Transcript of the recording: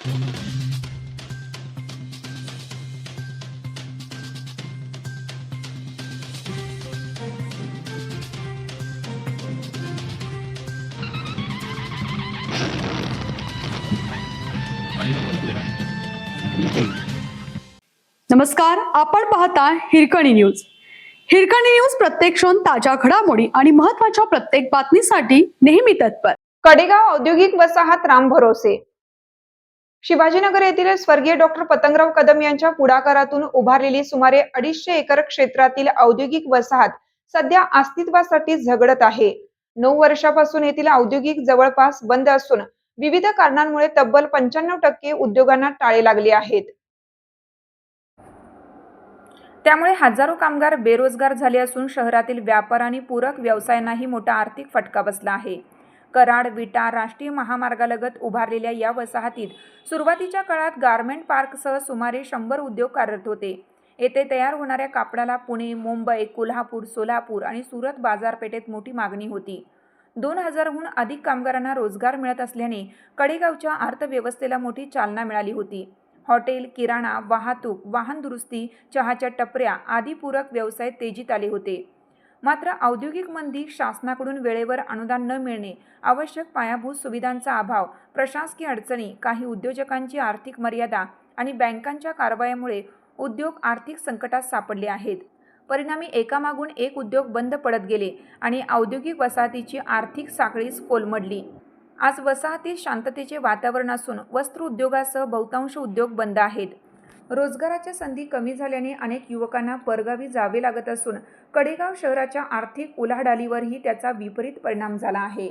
नमस्कार, आपण पाहता हिरकणी न्यूज. हिरकणी न्यूज प्रत्येक क्षण ताज्या घडामोडी आणि महत्त्वाच्या प्रत्येक बातमीसाठी नेहमी तत्पर. कडेगाव औद्योगिक वसाहत राम भरोसे. शिवाजीनगर येथील स्वर्गीय डॉक्टर पतंगराव कदम यांच्या पुढाकारातून उभारलेली सुमारे 250 एकर क्षेत्रातील औद्योगिक वसाहत सध्या अस्तित्वासाठी झगडत आहे. 9 वर्षापासून येथील औद्योगिक जवळपास बंद असून विविध कारणांमुळे तब्बल 95% उद्योगांना टाळे लागले आहेत. त्यामुळे हजारो कामगार बेरोजगार झाले असून शहरातील व्यापार आणि पूरक व्यवसायांनाही मोठा आर्थिक फटका बसला आहे. कराड विटा राष्ट्रीय महामार्गालगत उभारलेल्या या वसाहतीत सुरुवातीच्या काळात गारमेंट पार्कसह सुमारे 100 उद्योग कार्यरत होते. येथे तयार होणाऱ्या कापडाला पुणे, मुंबई, कोल्हापूर, सोलापूर आणि सुरत बाजारपेठेत मोठी मागणी होती. 2000हून अधिक कामगारांना रोजगार मिळत असल्याने कडेगावच्या अर्थव्यवस्थेला मोठी चालना मिळाली होती. हॉटेल, किराणा, वाहतूक, वाहन दुरुस्ती, चहाच्या टपऱ्या आदी पूरक व्यवसाय तेजीत आले होते. मात्र औद्योगिक मंदी, शासनाकडून वेळेवर अनुदान न मिळणे, आवश्यक पायाभूत सुविधांचा अभाव, प्रशासकीय अडचणी, काही उद्योजकांची आर्थिक मर्यादा आणि बँकांच्या कारवायामुळे उद्योग आर्थिक संकटात सापडले आहेत. परिणामी एकामागून एक उद्योग बंद पडत गेले आणि औद्योगिक वसाहतीची आर्थिक साखळीच कोलमडली. आज वसाहतीत शांततेचे वातावरण असून वस्त्र उद्योगासह बहुतांश उद्योग बंद आहेत. रोजगाराच्या संधी कमी झाल्याने अनेक युवकांना परगावी जावे लागत असून कडेगाव शहराच्या आर्थिक उलाढालीवरही त्याचा विपरीत परिणाम झाला आहे.